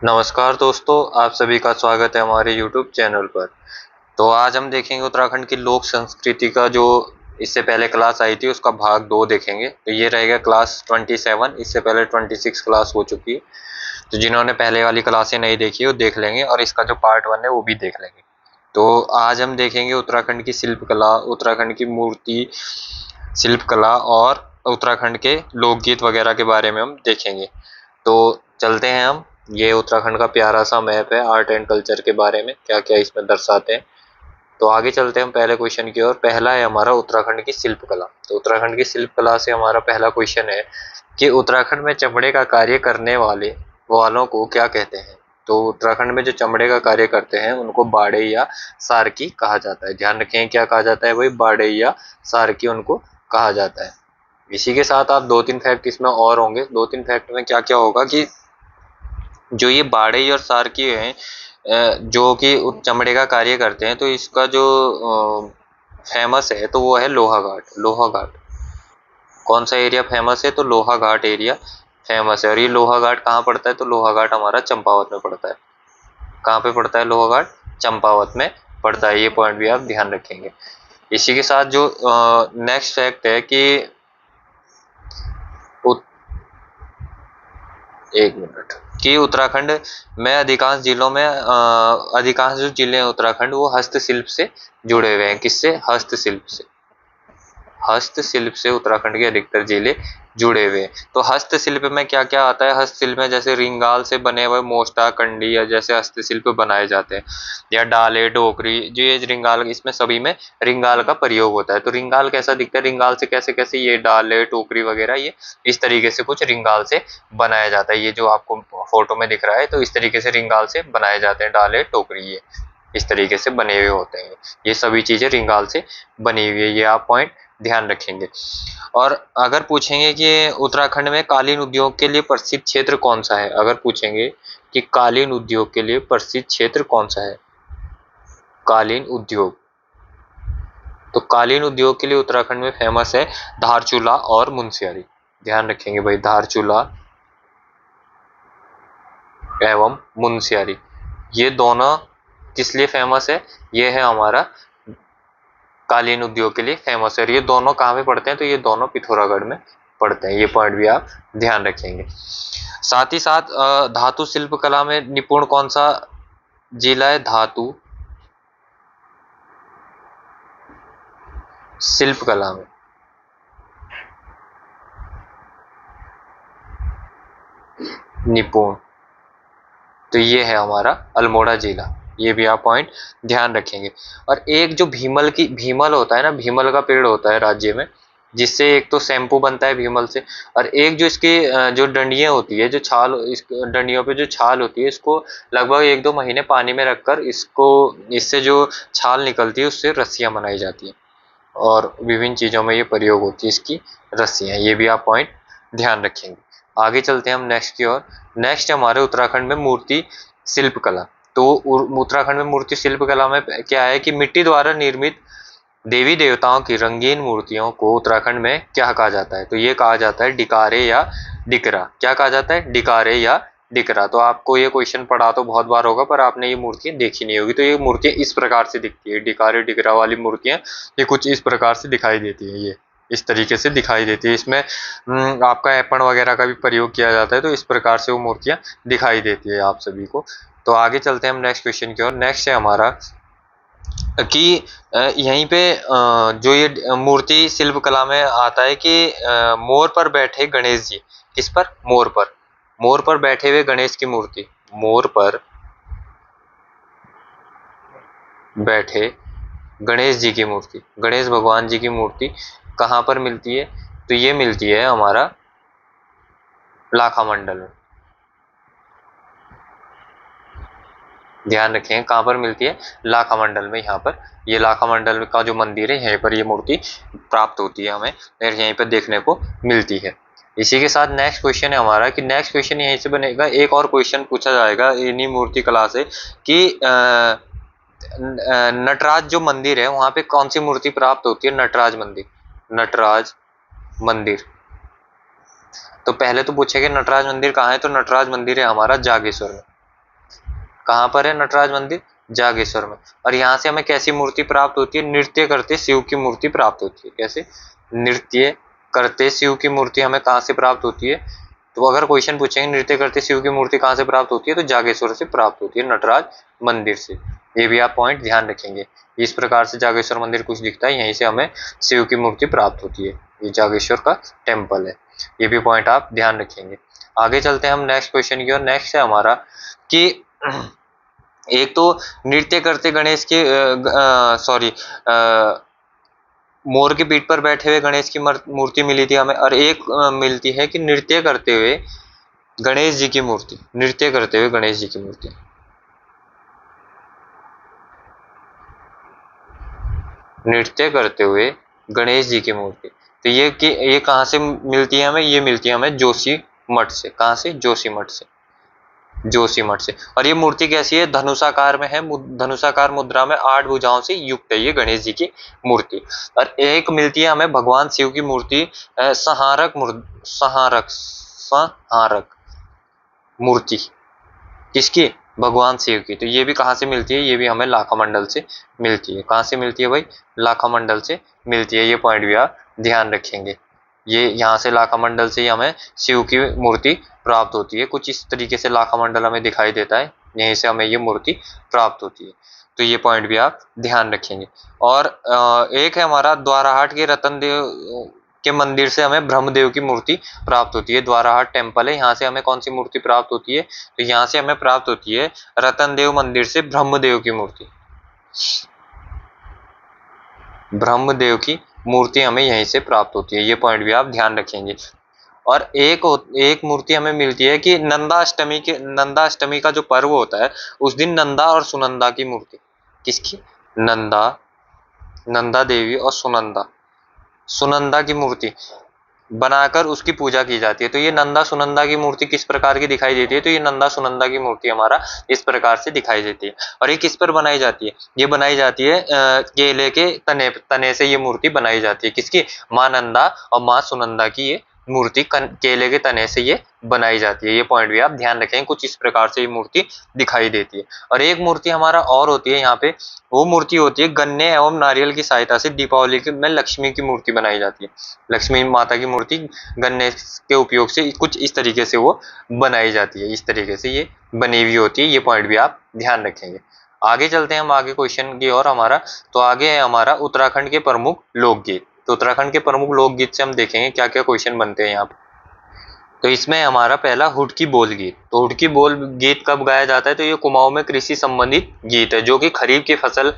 नमस्कार दोस्तों, आप सभी का स्वागत है हमारे YouTube चैनल पर। तो आज हम देखेंगे उत्तराखंड की लोक संस्कृति का जो इससे पहले क्लास आई थी उसका भाग 2 देखेंगे। तो ये रहेगा क्लास 27, इससे पहले 26 क्लास हो चुकी है। तो जिन्होंने पहले वाली क्लासें नहीं देखी वो देख लेंगे और इसका जो पार्ट 1 है वो भी देख लेंगे। तो आज हम देखेंगे उत्तराखंड की शिल्पकला, उत्तराखंड की मूर्ति शिल्पकला और उत्तराखंड के लोकगीत वगैरह के बारे में हम देखेंगे। तो चलते हैं हम। ये उत्तराखंड का प्यारा सा मैप है आर्ट एंड कल्चर के बारे में, क्या क्या इसमें दर्शाते हैं। तो आगे चलते हैं हम पहले क्वेश्चन की ओर। पहला है हमारा उत्तराखंड की शिल्पकला। तो उत्तराखंड की शिल्पकला से हमारा पहला क्वेश्चन है कि उत्तराखंड में चमड़े का कार्य करने वालों को क्या कहते हैं। तो उत्तराखंड में जो चमड़े का कार्य करते हैं उनको बाड़े या सारकी कहा जाता है। ध्यान रखें क्या कहा जाता है भाई, बाड़े या सारकी उनको कहा जाता है। इसी के साथ आप 2-3 फैक्ट इसमें और होंगे। 2-3 फैक्ट में क्या क्या होगा कि जो ये बाड़ई और सारकी हैं, जो कि चमड़े का कार्य करते हैं, तो इसका जो फेमस है तो वो है लोहा घाट। लोहा घाट कौन सा एरिया फेमस है, तो लोहा घाट एरिया फेमस है। और ये लोहा घाट कहाँ पड़ता है, तो लोहा घाट हमारा चंपावत में पड़ता है। कहाँ पे पड़ता है लोहा घाट, चंपावत में पड़ता है। ये पॉइंट भी आप ध्यान रखेंगे। इसी के साथ जो नेक्स्ट फैक्ट है कि एक मिनट कि उत्तराखंड में अधिकांश जो जिले हैं उत्तराखंड वो हस्तशिल्प से जुड़े हुए हैं। किससे, हस्तशिल्प से। हस्तशिल्प से उत्तराखंड के अधिकतर जिले जुड़े हुए हैं। तो हस्तशिल्प में क्या क्या आता है, हस्तशिल्प में जैसे रिंगाल से बने हुए मोष्टा कंडी या जैसे हस्तशिल्प बनाए जाते हैं, या डाले डोकरी, जो ये रिंगाल, इसमें सभी में रिंगाल का प्रयोग होता है। तो रिंगाल कैसा दिखता है, रिंगाल से कैसे कैसे ये डाले टोकरी वगैरह ये इस तरीके से कुछ रिंगाल से बनाया जाता है। ये जो आपको फोटो में दिख रहा है, तो इस तरीके से रिंगाल से बनाए जाते हैं डाले टोकरी, ये इस तरीके से बने हुए होते हैं। ये सभी चीजें रिंगाल से बनी हुई है, ये आप पॉइंट ध्यान रखेंगे। और अगर पूछेंगे कि उत्तराखंड में कालीन उद्योग के लिए प्रसिद्ध क्षेत्र कौन सा है, अगर पूछेंगे कि कालीन उद्योग के लिए प्रसिद्ध क्षेत्र कौन सा है, कालीन उद्योग, तो कालीन उद्योग के लिए उत्तराखंड में फेमस है धारचूला और मुनस्यारी। ध्यान रखेंगे भाई, धारचूला एवं मुनस्यारी ये दोनों किस लिए फेमस है, ये है हमारा कालीन उद्योग के लिए फेमस है। और ये दोनों कहाँ पे पड़ते हैं, तो ये दोनों पिथौरागढ़ में पड़ते हैं। ये पॉइंट भी आप ध्यान रखेंगे। साथ ही साथ धातु शिल्प कला में निपुण कौन सा जिला है, धातु शिल्प कला में निपुण, तो ये है हमारा अल्मोड़ा जिला। ये भी आप पॉइंट ध्यान रखेंगे। और एक जो भीमल होता है ना, भीमल का पेड़ होता है राज्य में, जिससे एक तो शैम्पू बनता है भीमल से, और एक जो इसकी जो डंडियां होती है, जो छाल, इस डंडियों पे जो छाल होती है, इसको लगभग 1-2 महीने पानी में रखकर इससे जो छाल निकलती है उससे रस्सियां बनाई जाती है, और विभिन्न चीजों में ये प्रयोग होती है इसकी रस्सियां। ये भी आप पॉइंट ध्यान रखेंगे। आगे चलते हैं हम नेक्स्ट की ओर। नेक्स्ट हमारे उत्तराखंड में मूर्ति शिल्प कला। तो उत्तराखंड में मूर्ति शिल्प कला में क्या है कि मिट्टी द्वारा निर्मित देवी देवताओं की रंगीन मूर्तियों को उत्तराखंड में क्या कहा जाता है, तो ये कहा जाता है डिकारे या डिकरा। क्या कहा जाता है, डिकारे या डिकरा। तो आपको ये क्वेश्चन पढ़ा तो बहुत बार होगा, पर आपने ये मूर्तियां देखी नहीं होगी। तो ये मूर्तियां इस प्रकार से दिखती है, डिकारे डिकरा वाली मूर्तियां ये कुछ इस प्रकार से दिखाई देती है, ये इस तरीके से दिखाई देती है। इसमें आपका ऐपण वगैरह का भी प्रयोग किया जाता है, तो इस प्रकार से वो मूर्तियां दिखाई देती है आप सभी को। तो आगे चलते हैं हम नेक्स्ट क्वेश्चन की ओर। नेक्स्ट है हमारा कि यहीं पे जो ये मूर्ति शिल्प कला में आता है कि मोर पर बैठे गणेश जी। किस पर, मोर पर। मोर पर बैठे हुए गणेश की मूर्ति, मोर पर बैठे गणेश जी की मूर्ति, गणेश भगवान जी की मूर्ति कहाँ पर मिलती है, तो ये मिलती है हमारा लाखा मंडल में। ध्यान रखें कहाँ पर मिलती है, लाखा मंडल में। यहाँ पर ये लाखा मंडल का जो मंदिर है, यहीं पर ये मूर्ति प्राप्त होती है हमें, और यहीं पर देखने को मिलती है। इसी के साथ नेक्स्ट क्वेश्चन है हमारा कि नेक्स्ट क्वेश्चन यहीं से बनेगा। एक और क्वेश्चन पूछा जाएगा इन्हीं मूर्ति कला से कि नटराज जो मंदिर है वहां पे कौन सी मूर्ति प्राप्त होती है, नटराज मंदिर। नटराज मंदिर, तो पहले तो पूछेगा नटराज मंदिर कहाँ है, तो नटराज मंदिर है हमारा जागेश्वर में। कहाँ पर है नटराज मंदिर? जागेश्वर में। और यहाँ से हमें कैसी मूर्ति प्राप्त होती है? नृत्य करते शिव की मूर्ति प्राप्त होती है। कैसे? नृत्य करते शिव की मूर्ति हमें कहाँ से प्राप्त होती है? तो अगर क्वेश्चन पूछेंगे नृत्य करते शिव की मूर्ति कहाँ से प्राप्त होती है, तो जागेश्वर से प्राप्त होती है, नटराज मंदिर से। ये भी आप पॉइंट ध्यान रखेंगे। इस प्रकार से जागेश्वर मंदिर कुछ दिखता है, यहीं से हमें शिव की मूर्ति प्राप्त होती है। ये जागेश्वर का टेम्पल है। ये भी पॉइंट आप ध्यान रखेंगे। आगे चलते हैं हम नेक्स्ट क्वेश्चन की ओर। नेक्स्ट है हमारा कि एक तो नृत्य करते गणेश के सॉरी मोर की पीठ पर बैठे हुए गणेश की मूर्ति मिली थी हमें, और एक मिलती है कि नृत्य करते हुए गणेश जी की मूर्ति, नृत्य करते हुए गणेश जी की मूर्ति। नृत्य करते हुए गणेश जी की मूर्ति, तो ये कहाँ से मिलती है हमें? ये मिलती है हमें जोशी मठ से। कहाँ से? जोशी मठ से। जोशी मठ से। और ये मूर्ति कैसी है? धनुषाकार में है, धनुषाकार मुद्रा में 8 भुजाओं से युक्त है ये गणेश जी की मूर्ति। और एक मिलती है हमें भगवान शिव की मूर्ति, संहारक मूर्ति। किसकी? भगवान शिव की। तो ये भी कहाँ से मिलती है? ये भी हमें लाखा मंडल से मिलती है। कहाँ से मिलती है भाई? लाखा मंडल से मिलती है। ये पॉइंट भी आप ध्यान रखेंगे। ये यहाँ से लाखा मंडल से ही हमें शिव की मूर्ति प्राप्त होती है। कुछ इस तरीके से लाखा मंडल हमें दिखाई देता है, यहीं से हमें ये मूर्ति प्राप्त होती है। तो ये पॉइंट भी आप ध्यान रखेंगे। और एक है हमारा द्वाराहाट के रतन देव के मंदिर से हमें ब्रह्मदेव की मूर्ति प्राप्त होती है। द्वाराहाट टेम्पल है, यहाँ से हमें कौन सी मूर्ति प्राप्त होती है? तो यहाँ से हमें प्राप्त होती है रतन देव मंदिर से ब्रह्मदेव की मूर्ति। ब्रह्मदेव की मूर्ति हमें यहीं से प्राप्त होती है। ये पॉइंट भी आप ध्यान रखेंगे। और एक मूर्ति हमें मिलती है कि नंदाष्टमी का जो पर्व होता है उस दिन नंदा और सुनंदा की मूर्ति। किसकी? नंदा देवी और सुनंदा की मूर्ति बनाकर उसकी पूजा की जाती है। तो ये नंदा सुनंदा की मूर्ति किस प्रकार की दिखाई देती है? तो ये नंदा सुनंदा की मूर्ति हमारा इस प्रकार से दिखाई देती है। और ये किस पर बनाई जाती है? ये बनाई जाती है केले के तने से ये मूर्ति बनाई जाती है। किसकी? माँ नंदा और माँ सुनंदा की ये मूर्ति केले के तने से ये बनाई जाती है। ये पॉइंट भी आप ध्यान रखें। कुछ इस प्रकार से ये मूर्ति दिखाई देती है। और एक मूर्ति हमारा और होती है यहाँ पे, वो मूर्ति होती है गन्ने एवं नारियल की सहायता से दीपावली में लक्ष्मी की मूर्ति बनाई जाती है। लक्ष्मी माता की मूर्ति गन्ने के उपयोग से कुछ इस तरीके से वो बनाई जाती है। इस तरीके से ये बनी हुई होती है। ये पॉइंट भी आप ध्यान रखेंगे। आगे चलते हैं हम आगे क्वेश्चन की ओर हमारा। तो आगे है हमारा उत्तराखंड के प्रमुख लोकगीत। तो उत्तराखंड के प्रमुख लोकगीत से हम देखेंगे क्या क्या क्वेश्चन बनते हैं यहाँ पे। तो इसमें हमारा पहला हुडकी बोल गीत। तो हुडकी बोल गीत कब गाया जाता है? तो ये कुमाऊं में कृषि संबंधित गीत है, जो कि खरीफ की फसल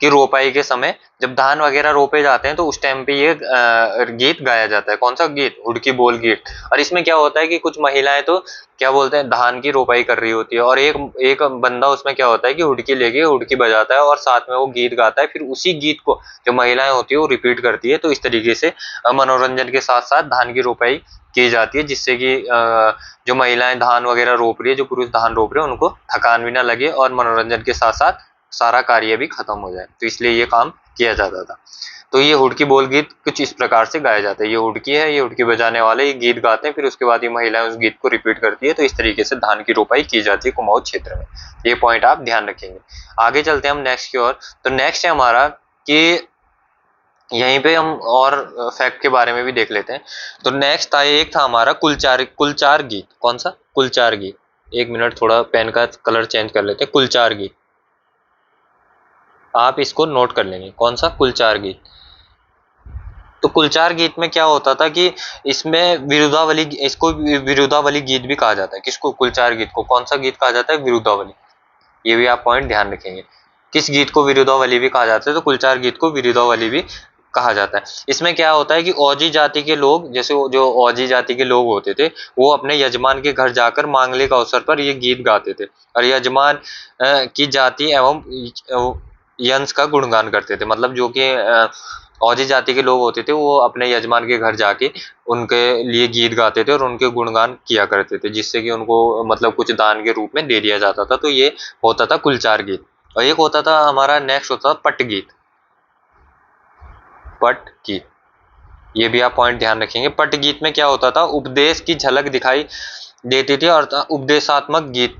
की रोपाई के समय जब धान वगैरह रोपे जाते हैं तो उस टाइम पे ये गीत गाया जाता है। कौन सा गीत? हुडकी बोल गीत। और इसमें क्या होता है कि कुछ महिलाएं तो क्या बोलते हैं, धान की रोपाई कर रही होती है, और एक बंदा उसमें क्या होता है कि हुडकी लेके हुडकी बजाता है और साथ में वो गीत गाता है। फिर उसी गीत को जो महिलाएं होती है वो रिपीट करती है। तो इस तरीके से मनोरंजन के साथ साथ धान की रोपाई की जाती है, जिससे कि जो महिलाएं धान वगैरह रोप रही है, जो पुरुष धान रोप रहे हैं, उनको थकान भी ना लगे और मनोरंजन के साथ साथ सारा कार्य भी खत्म हो जाए। तो इसलिए ये काम किया जाता था। तो ये हुडकी बोल गीत कुछ इस प्रकार से गाया जाता है। ये हुडकी है, ये हुडकी बजाने वाले ये गीत गाते हैं, फिर उसके बाद ये महिलाएं उस गीत को रिपीट करती है। तो इस तरीके से धान की रोपाई की जाती है कुमाऊं क्षेत्र में। ये पॉइंट आप ध्यान रखेंगे। आगे चलते हैं हम नेक्स्ट की ओर। तो नेक्स्ट है हमारा कि यहीं पे हम और फैक्ट के बारे में भी देख लेते हैं। तो नेक्स्ट था, एक था हमारा कुलचार गीत। कौन सा? कुलचार गीत। एक मिनट, थोड़ा पेन का कलर चेंज कर लेते हैं। कुलचार गीत, आप इसको नोट कर लेंगे। कौन सा? कुलचार गीत। तो कुलचार गीत में क्या होता था कि इसमें इसको विरुदावली गीत भी कहा जाता है। किसको? कुलचार गीत को। कौन सा गीत कहा जाता है? विरुदावली। ये भी आप पॉइंट ध्यान रखेंगे। किस गीत को विरुदावली भी कहा जाता है? तो कुलचार गीत को विरुदावली भी कहा जाता है। इसमें क्या होता है कि ओजी जाति के लोग, जैसे जो ओजी जाति के लोग होते थे, वो अपने यजमान के घर जाकर मांगलिक अवसर पर ये गीत गाते थे और यजमान की जाति एवं यंश का गुणगान करते थे। मतलब जो कि ओजी जाति के लोग होते थे वो अपने यजमान के घर जाके उनके लिए गीत गाते थे और उनके गुणगान किया करते थे, जिससे कि उनको मतलब कुछ दान के रूप में दे दिया जाता था। तो ये होता था कुलचार गीत। और एक होता था हमारा नेक्स्ट होता था पट गीत। पट गीत, ये भी आप पॉइंट ध्यान रखेंगे। पट गीत में क्या होता था? उपदेश की झलक दिखाई देती थी और उपदेशात्मक गीत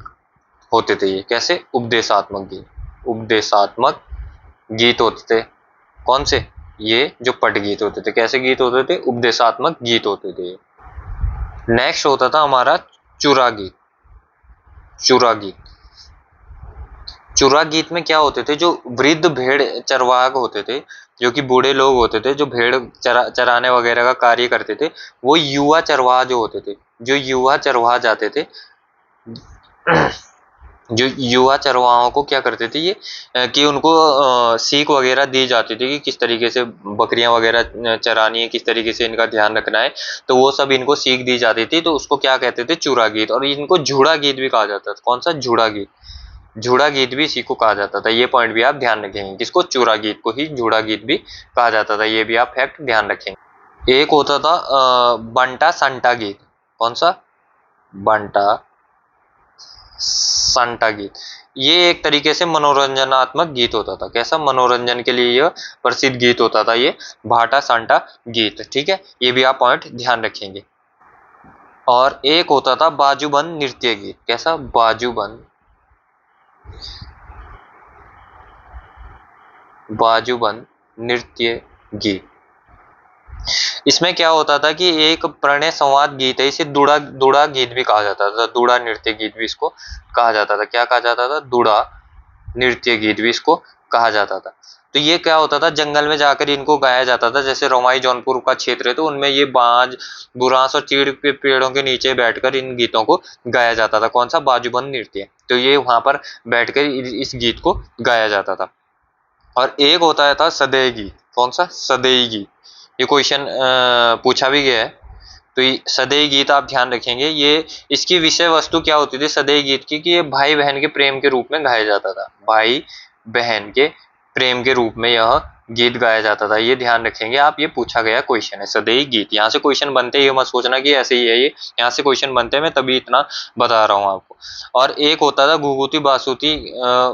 होते थे ये। कैसे? उपदेशात्मक गीत। उपदेशात्मक गीत होते थे। कौन से? ये जो पट गीत होते थे। कैसे गीत होते थे? उपदेशात्मक गीत होते थे। नेक्स्ट होता था हमारा चुरा गीत। चुरा गीत। चुरा गीत में क्या होते थे? जो वृद्ध भेड़ चरवाह होते थे, जो कि बूढ़े लोग होते थे, जो भेड़ चराने वगैरह का कार्य करते थे, वो युवा चरवाह जो होते थे, जो युवा चरवाह जाते थे, जो युवा चरवाहों को क्या करते थे ये, कि उनको सीख वगैरह दी जाती थी कि किस तरीके से बकरियां वगैरह चरानी है, किस तरीके से इनका ध्यान रखना है, तो वो सब इनको सीख दी जाती थी। तो उसको क्या कहते थे? चूड़ा गीत। और इनको झूड़ा गीत भी कहा जाता था। कौन सा? झूड़ा गीत। झूड़ा गीत भी इसी को कहा जाता था। ये पॉइंट भी आप ध्यान रखेंगे, किसको? चूड़ा गीत को ही झूड़ा गीत भी कहा जाता था। ये भी आप फैक्ट ध्यान रखेंगे। एक होता था बंटा संटा गीत। कौन सा? बंटा संटा गीत। ये एक तरीके से मनोरंजनात्मक गीत होता था। कैसा? मनोरंजन के लिए यह प्रसिद्ध गीत होता था, ये भाटा सांटा गीत। ठीक है, ये भी आप पॉइंट ध्यान रखेंगे। और एक होता था बाजूबंद नृत्य गीत। कैसा? बाजूबंद। बाजूबंद नृत्य गीत। इसमें क्या होता था कि एक प्रणय संवाद गीत है, इसे दुड़ा दुड़ा गीत भी कहा जाता था। दुड़ा नृत्य गीत भी इसको कहा जाता था। क्या कहा जाता था? दुड़ा नृत्य गीत भी इसको कहा जाता था। तो ये क्या होता था? जंगल में जाकर इनको गाया जाता था। जैसे रोमाई जौनपुर का क्षेत्र है, तो उनमें ये बांज, बुरांस और चीड़ के पेड़ों के नीचे बैठकर इन गीतों को गाया जाता था। कौन सा? बाजूबंद नृत्य। तो ये वहां पर बैठकर इस गीत को गाया जाता था। और एक होता था सदैव गीत। कौन सा? सदैव गीत। ये क्वेश्चन पूछा भी गया है। तो ये सदैव गीत आप ध्यान रखेंगे। ये इसकी विषय वस्तु क्या होती थी सदैव गीत की? कि ये भाई बहन के प्रेम के रूप में गाया जाता था। भाई बहन के प्रेम के रूप में यह गीत गाया जाता था। ये ध्यान रखेंगे आप, ये पूछा गया क्वेश्चन है सदैव गीत। यहाँ से क्वेश्चन बनते, ये मत सोचना कि ऐसे ही है, ये यहाँ से क्वेश्चन बनते हैं, मैं तभी इतना बता रहा हूँ आपको। और एक होता था घुघुती बासुती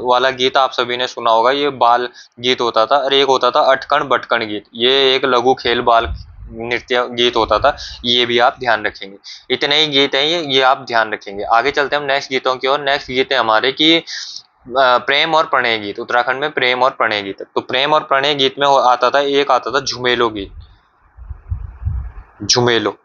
वाला गीत। आप सभी ने सुना होगा, ये बाल गीत होता था। और एक होता था अटकण बटकण गीत। ये एक लघु खेल बाल नृत्य गीत होता था। ये भी आप ध्यान रखेंगे। इतने ही गीत हैं ये आप ध्यान रखेंगे। आगे चलते हैं हम नेक्स्ट गीतों की ओर। नेक्स्ट गीत है हमारे कि प्रेम और प्रणय गीत। उत्तराखंड में प्रेम और प्रणय गीत। तो प्रेम और प्रणय गीत में आता था, एक आता था झुमेलो गीत। झुमेलो।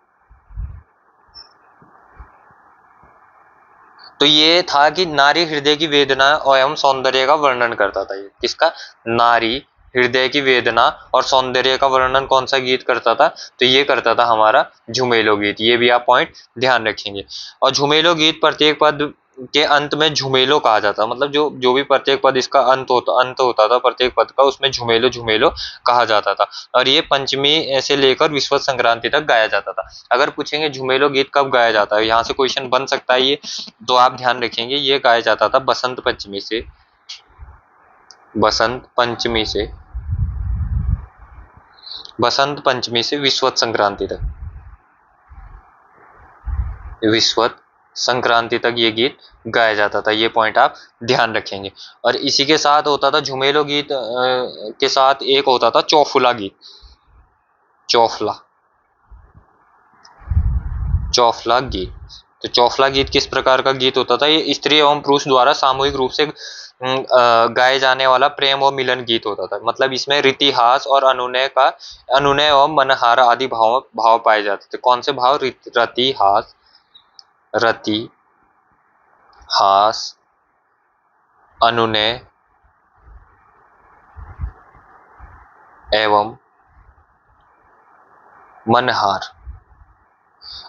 तो ये था कि नारी हृदय की वेदना एवं सौंदर्य का वर्णन करता था। ये किसका? नारी हृदय की वेदना और सौंदर्य का वर्णन कौन सा गीत करता था? तो ये करता था हमारा झुमेलो गीत। ये भी आप पॉइंट ध्यान रखेंगे। और झुमेलो गीत प्रत्येक पद के अंत में झुमेलो कहा जाता, मतलब जो जो भी प्रत्येक पद इसका अंत होता था प्रत्येक पद का, उसमें झुमेलो झुमेलो कहा जाता था। और ये पंचमी से लेकर विश्वत संक्रांति तक गाया जाता था। अगर पूछेंगे झुमेलो गीत कब गाया जाता है, यहाँ से क्वेश्चन बन सकता है ये, तो आप ध्यान रखेंगे ये गाया जाता था बसंत पंचमी से। बसंत पंचमी से, बसंत पंचमी से विश्वत संक्रांति तक। विश्वत संक्रांति तक ये गीत गाया जाता था। ये पॉइंट आप ध्यान रखेंगे। और इसी के साथ होता था झुमेलो गीत के साथ एक होता था चौफुला गीत। चौफला। चौफला गीत। तो चौफला गीत किस प्रकार का गीत होता था? ये स्त्री एवं पुरुष द्वारा सामूहिक रूप से गाए जाने वाला प्रेम और मिलन गीत होता था। मतलब इसमें रीतिहास और अनुनय एवं मनहार आदि भाव पाए जाते थे। कौन से भाव? रतिहास, रति हास, अनुनय एवं मनहार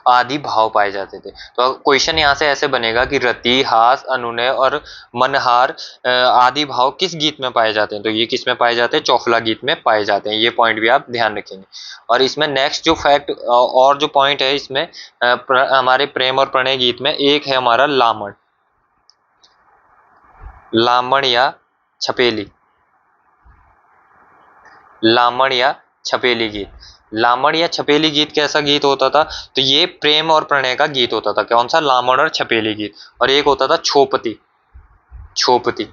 आदि भाव पाए जाते थे। तो क्वेश्चन यहाँ से ऐसे बनेगा कि रति, हास, अनुनय और मनहार आदि भाव किस गीत में पाए जाते हैं? तो ये किस में पाए जाते हैं? चौफला गीत में पाए जाते हैं। ये पॉइंट भी आप ध्यान रखेंगे। और इसमें नेक्स्ट जो फैक्ट और जो पॉइंट है इसमें हमारे प्रेम और प्रणय गीत में एक है हमारा लामण। लामण या छपेली। लामण या छपेली गीत। लामण या छपेली गीत कैसा गीत होता था? तो ये प्रेम और प्रणय का गीत होता था। कौन सा? लामण और छपेली गीत। और एक होता था छोपती। छोपती।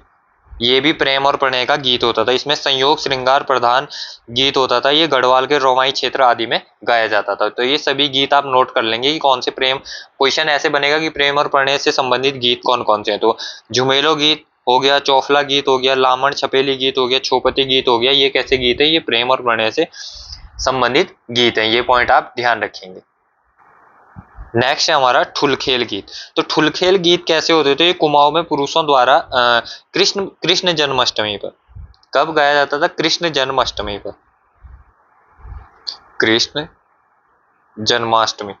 ये भी प्रेम और प्रणय का गीत होता था। इसमें संयोग श्रृंगार प्रधान गीत होता था। ये गढ़वाल के रोमाई क्षेत्र आदि में गाया जाता था। तो ये सभी गीत आप नोट कर लेंगे कि कौन से प्रेम, क्वेश्चन ऐसे बनेगा कि प्रेम और प्रणय से संबंधित गीत कौन कौन से हैं। तो झुमेलो गीत हो गया, चौफला गीत हो गया, लामण छपेली गीत हो गया, छोपती गीत हो गया। ये कैसे गीत है? ये प्रेम और प्रणय से संबंधित गीत है। ये पॉइंट आप ध्यान रखेंगे। नेक्स्ट है हमारा ठुलखेल गीत। तो ठुलखेल गीत कैसे होते थे? कुमाऊं में पुरुषों द्वारा कृष्ण कृष्ण जन्माष्टमी पर, कब गाया जाता था? कृष्ण जन्माष्टमी पर। कृष्ण जन्माष्टमी,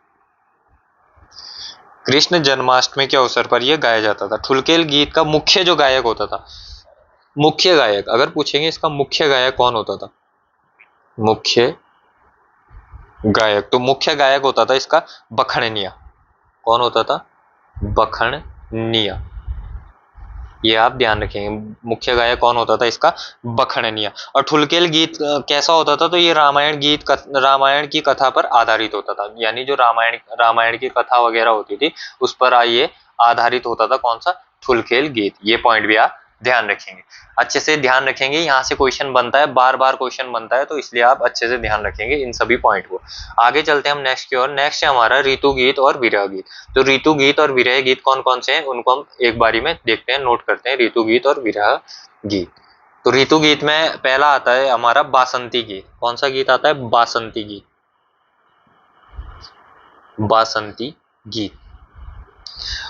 कृष्ण जन्माष्टमी के अवसर पर यह गाया जाता था। ठुलखेल गीत का मुख्य जो गायक होता था, मुख्य गायक अगर पूछेंगे इसका मुख्य गायक कौन होता था? मुख्य गायक, तो मुख्य गायक होता था इसका बखणनिया। कौन होता था? बखणनिया। ये आप ध्यान रखेंगे, मुख्य गायक कौन होता था इसका? बखणनिया। और ठुलखेल गीत कैसा होता था? तो ये रामायण की कथा पर आधारित होता था। यानी जो रामायण की कथा वगैरह होती थी उस पर ये आधारित होता था। कौन सा? ठुलखेल गीत। ये पॉइंट भी आप ध्यान रखेंगे, अच्छे से ध्यान रखेंगे। यहाँ से क्वेश्चन बनता है, बार बार क्वेश्चन बनता है, तो इसलिए आप अच्छे से ध्यान रखेंगे इन सभी पॉइंट को। आगे चलते हैं हम नेक्स्ट की ओर। नेक्स्ट है हमारा ऋतु गीत और विरह गीत। तो ऋतु गीत और विरह गीत कौन कौन से हैं उनको हम एक बारी में देखते हैं, नोट करते हैं। ऋतु गीत और विरह गीत। तो ऋतु गीत में पहला आता है हमारा बासंती गीत। कौन सा गीत आता है? बासंती गीत। बासंती गीत।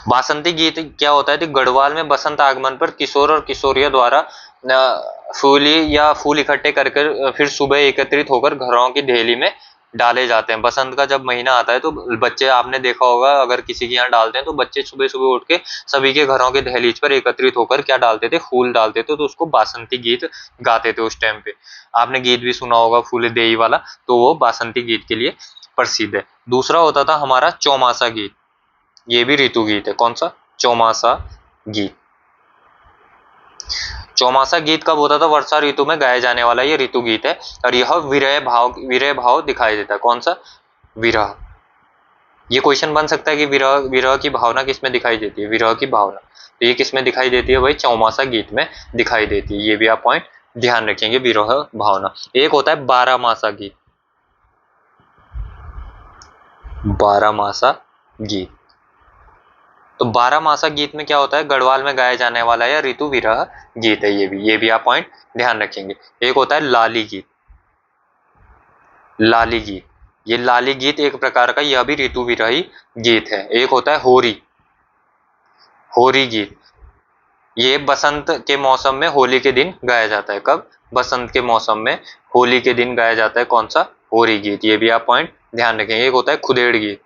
बासंती गीत क्या होता है? तो गढ़वाल में बसंत आगमन पर किशोर और किशोरियों द्वारा फूल इकट्ठे कर फिर सुबह एकत्रित होकर घरों की ढेली में डाले जाते हैं। बसंत का जब महीना आता है तो बच्चे, आपने देखा होगा अगर किसी के यहाँ डालते हैं तो बच्चे सुबह सुबह उठ के सभी के घरों के दहलीज पर एकत्रित होकर क्या डालते थे? फूल डालते थे। तो उसको बासंती गीत गाते थे उस टाइम पे। आपने गीत भी सुना होगा फूले देई वाला, तो वो बासंती गीत के लिए प्रसिद्ध है। दूसरा होता था हमारा चौमासा गीत। ये भी ऋतु गीत है। कौन सा? चौमासा गीत। चौमासा गीत कब होता था? वर्षा ऋतु में गाया जाने वाला ये ऋतु गीत है। और यह विरह भाव दिखाई देता है। कौन सा? विरह। ये क्वेश्चन बन सकता है कि विरह विरह की भावना किस में दिखाई देती है? विरह की भावना, तो ये किस में दिखाई देती है भाई? चौमासा गीत में दिखाई देती है। ये भी आप पॉइंट ध्यान रखेंगे, विरह भावना। एक होता है बारहमासा गीत। बारहमासा गीत, तो बारहमासा गीत में क्या होता है? गढ़वाल में गाया जाने वाला है ऋतु विरह गीत है। ये भी आप पॉइंट ध्यान रखेंगे। एक होता है लाली गीत। लाली गीत, ये लाली गीत एक प्रकार का, यह भी ऋतु विरही गीत है। एक होता है होरी। होरी गीत, ये बसंत के मौसम में होली के दिन गाया जाता है। कब? बसंत के मौसम में होली के दिन गाया जाता है। कौन सा? होरी गीत। ये भी आप पॉइंट ध्यान रखेंगे। एक होता है खुदेड़ गीत।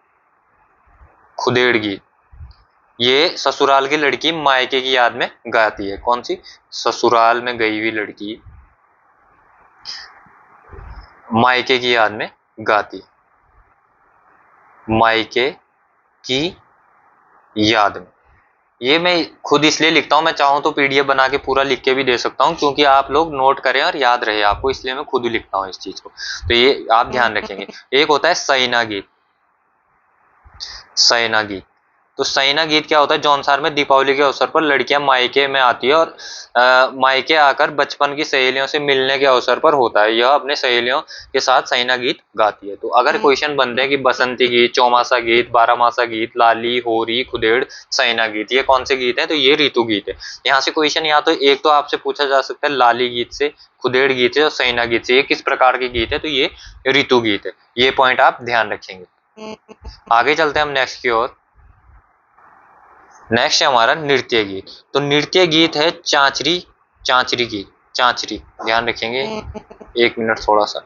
खुदेड़ गीत, ये ससुराल की लड़की मायके की याद में गाती है। कौन सी? ससुराल में गई हुई लड़की मायके की याद में गाती। मायके की याद में, ये मैं खुद इसलिए लिखता हूं, मैं चाहूं तो पीडीएफ बना के पूरा लिख के भी दे सकता हूं, क्योंकि आप लोग नोट करें और याद रहे आपको, इसलिए मैं खुद ही लिखता हूं इस चीज को। तो ये आप ध्यान रखेंगे। एक होता है सैना गीत। सैना गीत, तो सैना गीत क्या होता है? जौनसार में दीपावली के अवसर पर लड़कियां मायके में आती है और मायके आकर बचपन की सहेलियों से मिलने के अवसर पर होता है, यह अपने सहेलियों के साथ सैना गीत गाती है। तो अगर क्वेश्चन बनते हैं कि बसंती गीत, चौमासा गीत, बारहमासा गीत, लाली, होरी, खुदेड़, सैना गीत, ये कौन से गीत है? तो ये ऋतु गीत है। यहाँ से क्वेश्चन या तो एक तो आपसे पूछा जा सकता है लाली गीत से, खुदेड़ गीत से और सैना गीत से, ये किस प्रकार के गीत है? तो ये ऋतु गीत है। ये पॉइंट आप ध्यान रखेंगे। आगे चलते हैं हम नेक्स्ट की ओर। नेक्स्ट है हमारा नृत्य गीत। तो नृत्य गीत है चांचरी। चांचरी गीत, चांचरी, ध्यान रखेंगे। एक मिनट थोड़ा सा।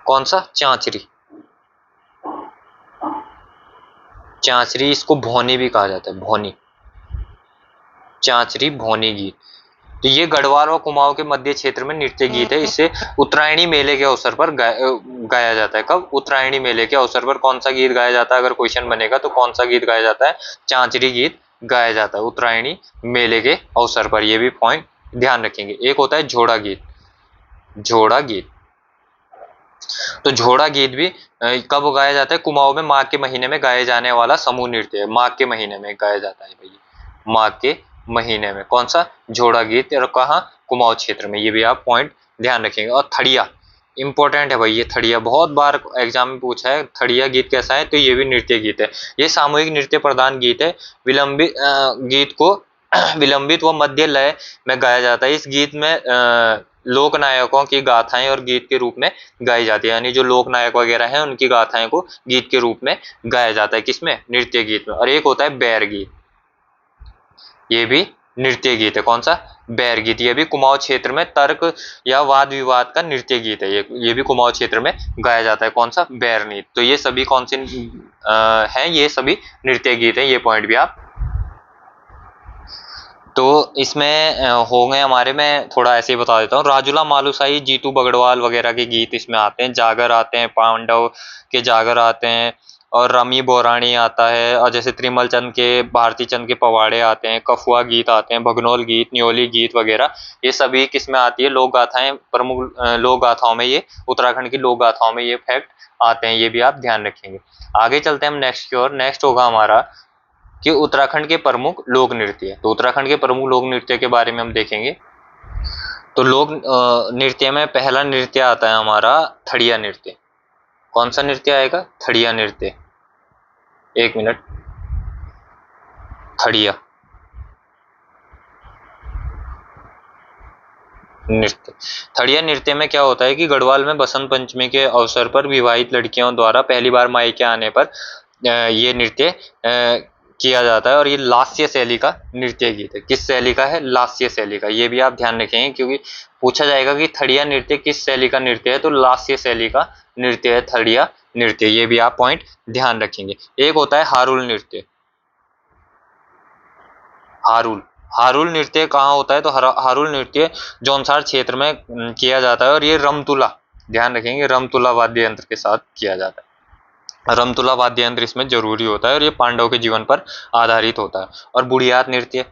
कौन सा? चांचरी। चांचरी, इसको भौनी भी कहा जाता है, भौनी। चांचरी भौनी गीत, तो ये गढ़वाल और कुमाऊं के मध्य क्षेत्र में नृत्य गीत है। इसे उत्तरायणी मेले के अवसर पर गाया जाता है। कब? उत्तरायणी मेले के अवसर पर कौन सा गीत गाया जाता है? अगर क्वेश्चन बनेगा तो कौन सा गीत गाया जाता है? चांचरी गीत गाया जाता है उत्तरायणी मेले के अवसर पर। ये भी पॉइंट ध्यान रखेंगे। एक होता है झोड़ा गीत। झोड़ा गीत, तो झोड़ा गीत भी कब गाया जाता है? कुमाऊं में माघ के महीने में गाए जाने वाला समूह नृत्य है। माघ के महीने में गाया जाता है भैया, माघ के महीने में। कौन सा? जोड़ा गीत। और कहाँ? कुमाऊं क्षेत्र में। ये भी आप पॉइंट ध्यान रखेंगे। और थड़िया इंपॉर्टेंट है भाई, ये थड़िया बहुत बार एग्जाम में पूछा है। थड़िया गीत कैसा है? तो ये भी नृत्य गीत है। ये सामूहिक नृत्य प्रधान गीत है। विलंबित गीत को विलंबित व मध्य लय में गाया जाता है। इस गीत में लोक नायकों की गाथाएं और गीत के रूप में गाई जाती है, यानी जो लोक नायक वगैरह हैं उनकी गाथाएं को गीत के रूप में गाया जाता है। किसमें? नृत्य गीत में। और एक होता है बैर गीत, ये भी नृत्य गीत है। कौन सा? बैर गीत। ये भी कुमाऊं क्षेत्र में तर्क या वाद विवाद का नृत्य गीत है। ये भी कुमाऊं क्षेत्र में गाया जाता है। कौन सा? बैर नृत्य। तो ये सभी कौन से हैं? ये सभी नृत्य गीत हैं। ये पॉइंट भी आप, तो इसमें हो गए हमारे, मैं थोड़ा ऐसे ही बता देता हूँ। राजूला मालुसाई, जीतू बगड़वाल वगैरह के गीत इसमें आते हैं। जागर आते हैं, पांडव के जागर आते हैं, और रमी बोरानी आता है, और जैसे त्रिमल चंद के, भारती चंद के पवाड़े आते हैं, कफुआ गीत आते हैं, भगनोल गीत, न्योली गीत वगैरह। ये सभी किसमें आती है? लोक गाथाएं। प्रमुख लोक गाथाओं में ये, उत्तराखंड की लोक गाथाओं में ये फैक्ट आते हैं। ये भी आप ध्यान रखेंगे। आगे चलते हैं हम नेक्स्ट की ओर। नेक्स्ट होगा हमारा कि उत्तराखंड के प्रमुख लोक नृत्य। तो उत्तराखंड के प्रमुख लोक नृत्य के बारे में हम देखेंगे। तो लोक नृत्य में पहला नृत्य आता है हमारा थड़िया नृत्य। कौन सा नृत्य आएगा? थड़िया नृत्य। एक मिनट। थड़िया नृत्य। थड़िया नृत्य में क्या होता है कि गढ़वाल में बसंत पंचमी के अवसर पर विवाहित लड़कियों द्वारा पहली बार मायके आने पर ये नृत्य किया जाता है। और ये लास्य शैली का नृत्य गीत है। किस शैली का है? लास्य शैली का। ये भी आप ध्यान रखेंगे, क्योंकि पूछा जाएगा कि थड़िया नृत्य किस शैली का नृत्य है, तो लास्य शैली का नृत्य है थड़िया नृत्य। ये भी आप पॉइंट ध्यान रखेंगे। एक होता है हारुल नृत्य। हारुल हारुल नृत्य कहाँ होता है? तो हारुल नृत्य जौनसार क्षेत्र में किया जाता है। और ये रमतुला, ध्यान रखेंगे, रमतुला वाद्य यंत्र के साथ किया जाता है। रमतुला वाद्य यंत्र इसमें जरूरी होता है, और ये पांडव के जीवन पर आधारित होता है। और बुढ़ियात नृत्य,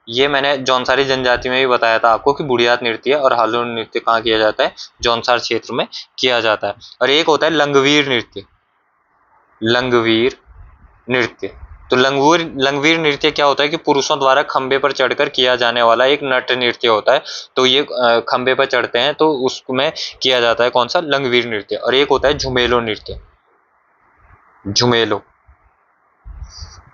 ये मैंने जौनसारी जनजाति में भी बताया था आपको कि बुढ़ियात नृत्य और हारुल नृत्य कहाँ किया जाता है? जौनसार क्षेत्र में किया जाता है। और एक होता है लंगवीर नृत्य। लंगवीर नृत्य। तो लंगवीर नृत्य क्या होता है कि पुरुषों द्वारा खंबे पर चढ़कर किया जाने वाला एक नट नृत्य होता है। तो ये खंबे पर चढ़ते हैं, तो उसमें किया जाता है कौन सा? लंगवीर नृत्य। और एक होता है झुमेलो नृत्य। झुमेलो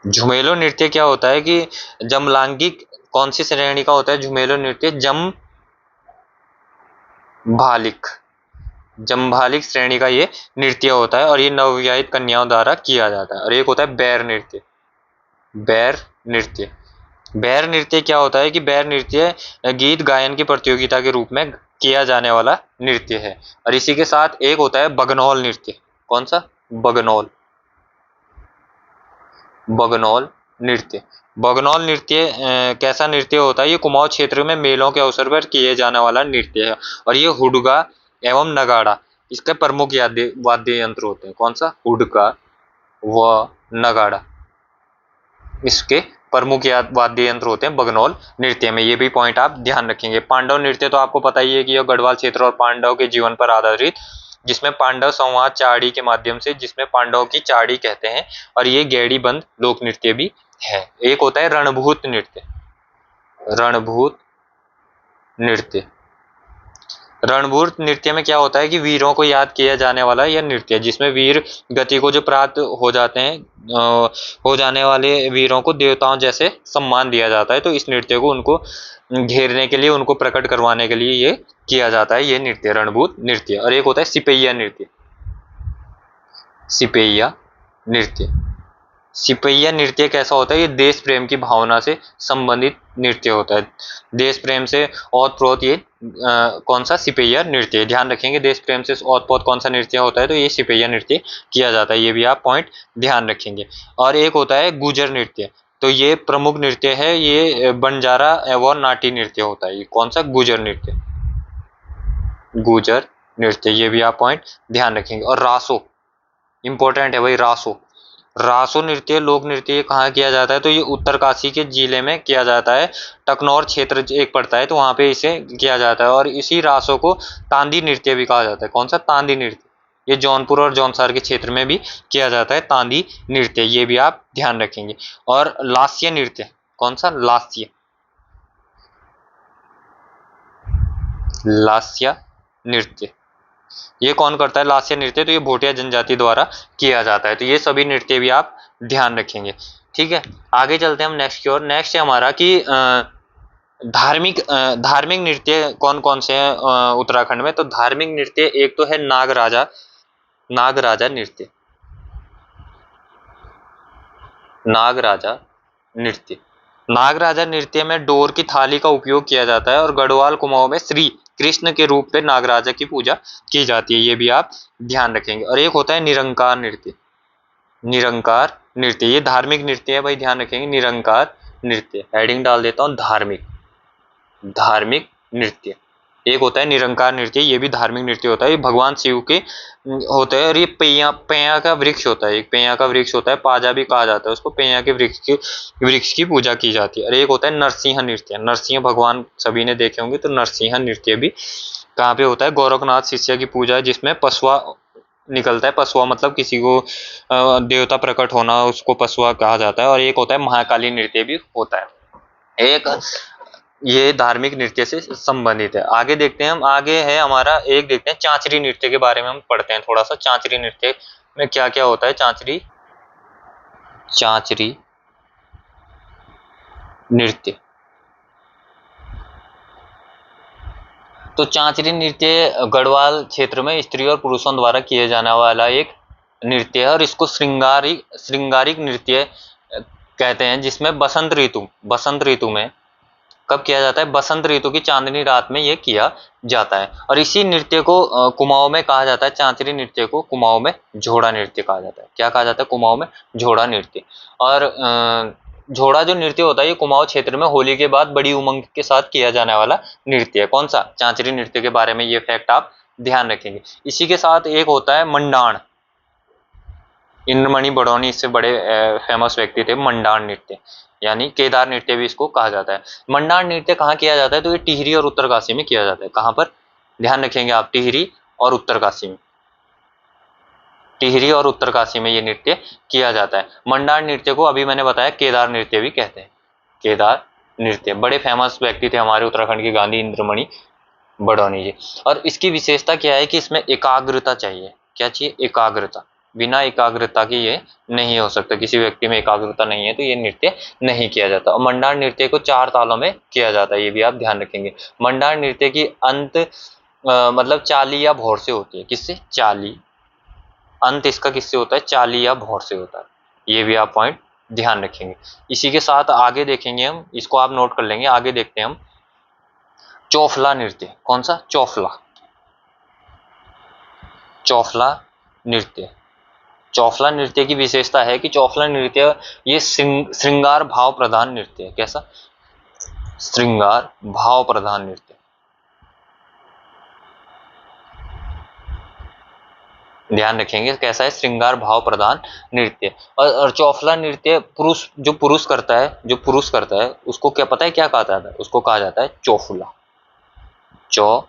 झुमेलो नृत्य क्या होता है कि जमलांगिक कौन सी श्रेणी का होता है? झुमेलो नृत्य जमभालिक श्रेणी का ये नृत्य होता है। और ये नवविवाहित कन्याओं द्वारा किया जाता है। और एक होता है बैर नृत्य। बैर नृत्य। बैर नृत्य क्या होता है कि बैर नृत्य गीत गायन की प्रतियोगिता के रूप में किया जाने वाला नृत्य है। और इसी के साथ एक होता है बगनौल नृत्य। कौन सा? बगनौल नृत्य। बगनौल नृत्य कैसा नृत्य होता है? ये कुमाऊं क्षेत्र में मेलों के अवसर पर किए जाने वाला नृत्य है। और ये हुडगा एवं नगाड़ा इसके प्रमुख वाद्य यंत्र होते हैं। कौन सा? हुडगा व नगाड़ा इसके प्रमुख वाद्य यंत्र होते हैं बगनौल नृत्य में। ये भी पॉइंट आप ध्यान रखेंगे। पांडव नृत्य तो आपको पता ही है कि यह गढ़वाल क्षेत्र और पांडव के जीवन पर आधारित, जिसमें पांडव संवाद चाड़ी के माध्यम से, जिसमें पांडव की चाड़ी कहते हैं। और ये गैड़ी बंद लोक नृत्य भी है। एक होता है रणभूत नृत्य। रणभूत नृत्य। रणभूत नृत्य में क्या होता है कि वीरों को याद किया जाने वाला यह नृत्य, जिसमें वीर गति को जो प्राप्त हो जाते हैं, हो जाने वाले वीरों को देवताओं जैसे सम्मान दिया जाता है। तो इस नृत्य को उनको घेरने के लिए, उनको प्रकट करवाने के लिए ये किया जाता है, ये नृत्य रणभूत नृत्य। और एक होता है सिपैया नृत्य। सिपैया नृत्य। सिपैया नृत्य कैसा होता है? ये देश प्रेम की भावना से संबंधित नृत्य होता है। देश प्रेम से ओतप्रोत ये कौन सा? सिपैया नृत्य। ध्यान रखेंगे, देश प्रेम से ओतप्रोत कौन सा नृत्य होता है? तो ये सिपैया नृत्य किया जाता है। ये भी आप पॉइंट ध्यान रखेंगे। और एक होता है गुजर नृत्य। तो ये प्रमुख नृत्य है, ये बंजारा एवं नाटी नृत्य होता है। ये कौन सा? गुजर नृत्य। गुजर नृत्य। ये भी आप पॉइंट ध्यान रखेंगे। और रासो इंपॉर्टेंट है भाई। रासो रासो नृत्य लोक नृत्य कहाँ किया जाता है? तो ये उत्तरकाशी के जिले में किया जाता है। टकनौर क्षेत्र एक पड़ता है, तो वहां पे इसे किया जाता है। और इसी रासो को तांदी नृत्य भी कहा जाता है। कौन सा? तांदी नृत्य। ये जौनपुर और जौनसार के क्षेत्र में भी किया जाता है तांदी नृत्य। ये भी आप ध्यान रखेंगे। और लास्य नृत्य। कौन सा? लास्य। लास्य नृत्य, ये कौन करता है लास्य नृत्य? तो ये भोटिया जनजाति द्वारा किया जाता है। तो ये सभी नृत्य भी आप ध्यान रखेंगे। ठीक है, आगे चलते हैं हम नेक्स्ट की ओर। नेक्स्ट है हमारा कि धार्मिक नृत्य कौन कौन से हैं उत्तराखंड में। तो धार्मिक नृत्य एक तो है नागराजा नृत्य, नागराजा नृत्य। नागराजा नृत्य में डोर की थाली का उपयोग किया जाता है और गढ़वाल कुमाऊं में श्री कृष्ण के रूप में नागराजा की पूजा की जाती है, ये भी आप ध्यान रखेंगे। और एक होता है निरंकार नृत्य, निरंकार नृत्य ये धार्मिक नृत्य है भाई, ध्यान रखेंगे। निरंकार नृत्य, हेडिंग डाल देता हूँ धार्मिक, धार्मिक नृत्य। एक होता है निरंकार नृत्य, ये भी धार्मिक नृत्य होता है, ये भगवान शिव के होता है। और ये पेया का वृक्ष होता है, एक पेया का वृक्ष होता है, पाजा भी कहा जाता है उसको, पेया के वृक्ष की पूजा की जाती है। और एक होता है नरसिंह नृत्य, नरसिंह भगवान सभी ने देखे होंगे, तो नरसिंह नृत्य भी कहाँ पे होता है? गोरखनाथ शिष्य की पूजा, जिसमें पशुआ निकलता है। पशुआ मतलब किसी को देवता प्रकट होना, उसको पशुआ कहा जाता है। और एक होता है महाकाली नृत्य भी होता है। एक ये धार्मिक नृत्य से संबंधित है। आगे देखते हैं हम, आगे है हमारा एक देखते हैं चांचरी नृत्य के बारे में हम पढ़ते हैं थोड़ा सा। चांचरी नृत्य में क्या क्या होता है? चांचरी नृत्य, तो चांचरी नृत्य गढ़वाल क्षेत्र में स्त्री और पुरुषों द्वारा किए जाने वाला एक नृत्य है। और इसको श्रृंगारिक नृत्य कहते हैं, जिसमें बसंत ऋतु में कब किया जाता है? बसंत ऋतु की चांदनी रात में ये किया जाता है। और इसी नृत्य को कुमाऊं में कहा जाता है, चांचरी नृत्य को कुमाऊं में झोड़ा नृत्य कहा जाता है। क्या कहा जाता है? कुमाऊं में झोड़ा नृत्य। और झोड़ा जो नृत्य होता है ये कुमाऊं क्षेत्र में होली के बाद बड़ी उमंग के साथ किया जाने वाला नृत्य है। कौन सा? चांचरी नृत्य के बारे में ये फैक्ट आप ध्यान रखेंगे। इसी के साथ एक होता है मंडाण, इंद्रमणि बड़ौनी इससे बड़े फेमस व्यक्ति थे। मंडाण नृत्य यानी केदार नृत्य भी इसको कहा जाता है। मंडाण नृत्य कहाँ किया जाता है? तो ये टिहरी और उत्तरकाशी में किया जाता है। कहाँ पर? ध्यान रखेंगे आप, टिहरी और उत्तरकाशी में, टिहरी और उत्तरकाशी में ये नृत्य किया जाता है। मंडाण नृत्य को अभी मैंने बताया केदार नृत्य भी कहते हैं। केदार नृत्य बड़े फेमस व्यक्ति थे हमारे उत्तराखंड के, गांधी इंद्रमणि बड़ौनी जी। और इसकी विशेषता क्या है कि इसमें एकाग्रता चाहिए। क्या चाहिए? एकाग्रता। बिना एकाग्रता के ये नहीं हो सकता, किसी व्यक्ति में एकाग्रता नहीं है तो ये नृत्य नहीं किया जाता। और मंडाण नृत्य को 4 तालों में किया जाता है, ये भी आप ध्यान रखेंगे। मंडाण नृत्य की अंत मतलब चाली या भौर से होती है। किससे? चाली। अंत इसका किससे होता है? चाली या भौर से होता है, ये भी आप पॉइंट ध्यान रखेंगे। इसी के साथ आगे देखेंगे हम, इसको आप नोट कर लेंगे। आगे देखते हैं हम चौफला नृत्य। कौन सा? चौफला, चौफला नृत्य। चौफला नृत्य की विशेषता है कि चौफला नृत्य ये श्रृंगार भाव प्रधान नृत्य है। कैसा? श्रृंगार भाव प्रधान नृत्य। ध्यान रखेंगे कैसा है? श्रृंगार भाव प्रधान नृत्य। और चौफला नृत्य जो पुरुष करता है उसको क्या पता है क्या कहा जाता है? उसको कहा जाता है चौफुला। चौफुला,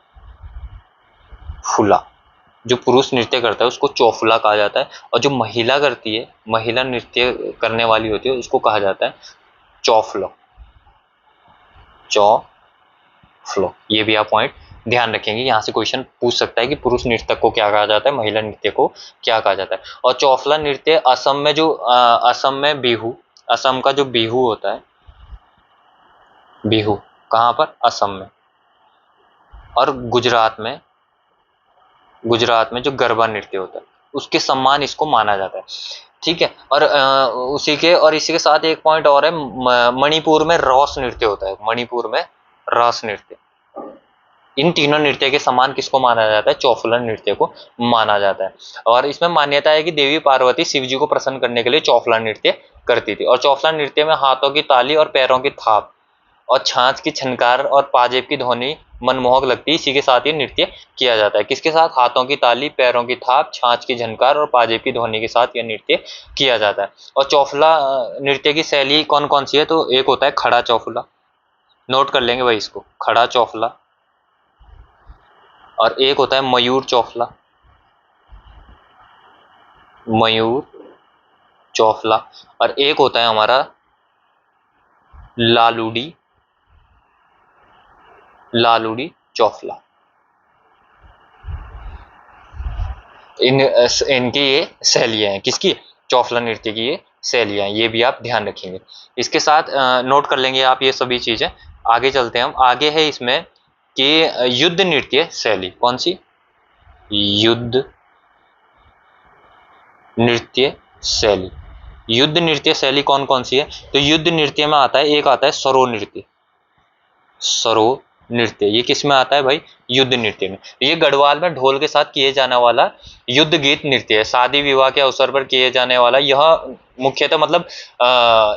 जो पुरुष नृत्य करता है उसको चौफुला कहा जाता है। और जो महिला करती है, महिला नृत्य करने वाली होती है, उसको कहा जाता है चौफलो। चौफलो, ये भी आप पॉइंट ध्यान रखेंगे। यहाँ से क्वेश्चन पूछ सकता है कि पुरुष नृत्यक को क्या कहा जाता है, महिला नृत्य को क्या कहा जाता है। और चौफला नृत्य असम में बिहू, असम का जो बिहू होता है, बिहू कहाँ पर? असम में। और गुजरात में जो गरबा नृत्य होता है उसके सम्मान इसको माना जाता है। ठीक है। और इसी के साथ एक पॉइंट और है, मणिपुर में रॉस नृत्य होता है। मणिपुर में रॉस नृत्य, इन तीनों नृत्य के समान किसको माना जाता है? चौफला नृत्य को माना जाता है। और इसमें मान्यता है कि देवी पार्वती शिव जी को प्रसन्न करने के लिए चौफला नृत्य करती थी। और चौफला नृत्य में हाथों की ताली और पैरों की थाप और छाछ की छनकार और पाजेब की ध्वनि मनमोहक लगती है। इसी के साथ ये नृत्य किया जाता है। किसके साथ? हाथों की ताली, पैरों की थाप, छाछ की झनकार और पाजेब की ध्वनि के साथ यह नृत्य किया जाता है। और चौफला नृत्य की शैली कौन कौन सी है? तो एक होता है खड़ा चौफला, नोट कर लेंगे भाई इसको, खड़ा चौफला। और एक होता है मयूर चौफला, मयूर चौफला। और एक होता है हमारा लालूडी चौफला। इनकी ये शैलियाँ हैं, किसकी? चौफला नृत्य की ये शैलियाँ हैं, ये भी आप ध्यान रखेंगे। इसके साथ नोट कर लेंगे आप ये सभी चीज़ें। आगे चलते हैं हम, आगे है इसमें कि युद्ध नृत्य शैली, कौन सी? युद्ध नृत्य शैली। युद्ध नृत्य शैली कौन कौन सी है? तो युद्ध नृत्य में आता है, एक आता है सरो नृत्य। सरो नृत्य ये किस में आता है भाई? युद्ध नृत्य में। ये गढ़वाल में ढोल के साथ किए जाने वाला युद्ध गीत नृत्य है। शादी विवाह के अवसर पर किए जाने वाला यह मुख्यतः मतलब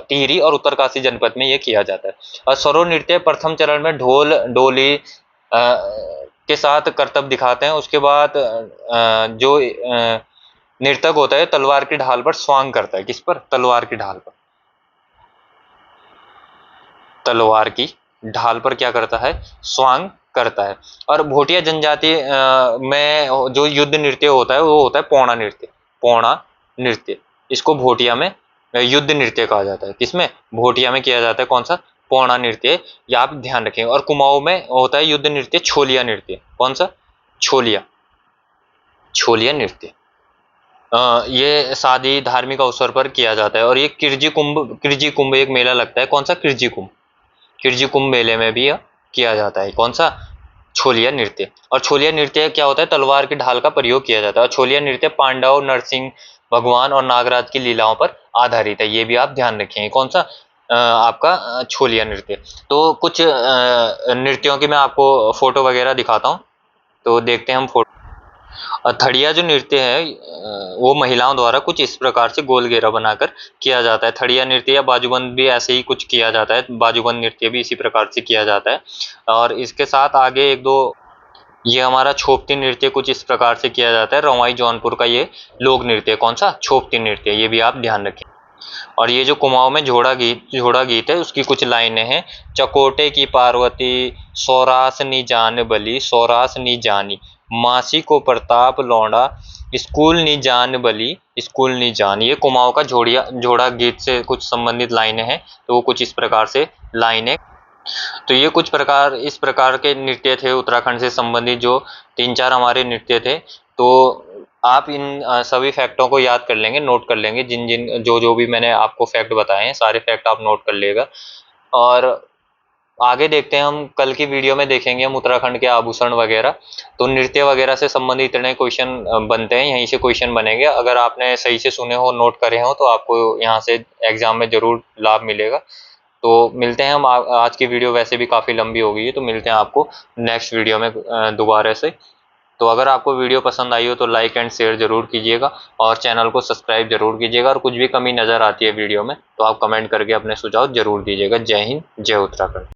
टिहरी और उत्तरकाशी जनपद में ये किया जाता है। और सरो नृत्य प्रथम चरण में ढोल डोली के साथ करतब दिखाते हैं। उसके बाद जो नर्तक होता है तलवार की ढाल पर स्वांग करता है। किस पर? तलवार की ढाल पर। तलवार की ढाल पर क्या करता है? स्वांग करता है। और भोटिया जनजाति में जो युद्ध नृत्य होता है वो होता है पौड़ा नृत्य। पौड़ा नृत्य, इसको भोटिया में युद्ध नृत्य कहा जाता है। किसमें? भोटिया में किया जाता है। कौन सा? पौड़ा नृत्य, ये आप ध्यान रखेंगे। और कुमाऊं में होता है युद्ध नृत्य छोलिया नृत्य। कौन सा? छोलिया, छोलिया नृत्य। ये शादी धार्मिक अवसर पर किया जाता है। और ये किरजी कुंभ एक मेला लगता है। कौन सा? किरजी कुंभ। किरजी कुंभ मेले में भी यह किया जाता है। कौन सा? छोलिया नृत्य। और छोलिया नृत्य क्या होता है? तलवार की ढाल का प्रयोग किया जाता है। और छोलिया नृत्य पांडव, नरसिंह भगवान और नागराज की लीलाओं पर आधारित है। ये भी आप ध्यान रखेंगे। कौन सा? आपका छोलिया नृत्य। तो कुछ नृत्यों की मैं आपको फोटो वगैरह दिखाता हूँ, तो देखते हैं हम फोटो। थड़िया जो नृत्य है वो महिलाओं द्वारा कुछ इस प्रकार से गोल घेरा बनाकर किया जाता है। थड़िया नृत्य या बाजूबंद भी ऐसे ही कुछ किया जाता है। बाजूबंद नृत्य भी इसी प्रकार से किया जाता है। और इसके साथ आगे एक दो, ये हमारा छोपती नृत्य कुछ इस प्रकार से किया जाता है। रवाई जौनपुर का ये लोक नृत्य। कौन सा? छोपती नृत्य, ये भी आप ध्यान रखें। और ये जो कुमाऊं में जोड़ा गीत है उसकी कुछ लाइनें हैं। चकोटे की पार्वती सौरासनी जान बली, सौरासनी जानी मासी को प्रताप लौंडा, स्कूल नी जान बली, स्कूल नी जान। ये कुमाऊं का जोड़ा गीत से कुछ संबंधित लाइनें हैं। तो वो कुछ इस प्रकार से लाइनें। तो ये कुछ प्रकार इस प्रकार के नृत्य थे उत्तराखंड से संबंधित, जो 3-4 हमारे नृत्य थे। तो आप इन सभी फैक्टों को याद कर लेंगे, नोट कर लेंगे। जिन जिन जो भी मैंने आपको फैक्ट बताए हैं सारे फैक्ट आप नोट कर लेगा। और आगे देखते हैं हम, कल की वीडियो में देखेंगे हम उत्तराखंड के आभूषण वगैरह। तो नृत्य वगैरह से संबंधित इतने क्वेश्चन बनते हैं, यहीं से क्वेश्चन बनेंगे। अगर आपने सही से सुने हो, नोट करे हो, तो आपको यहाँ से एग्जाम में जरूर लाभ मिलेगा। तो मिलते हैं हम। आज की वीडियो वैसे भी काफ़ी लंबी हो गई है, तो मिलते हैं आपको नेक्स्ट वीडियो में दोबारा से। तो अगर आपको वीडियो पसंद आई हो तो लाइक एंड शेयर जरूर कीजिएगा और चैनल को सब्सक्राइब जरूर कीजिएगा। और कुछ भी कमी नज़र आती है वीडियो में तो आप कमेंट करके अपने सुझाव जरूर दीजिएगा। जय हिंद, जय उत्तराखंड।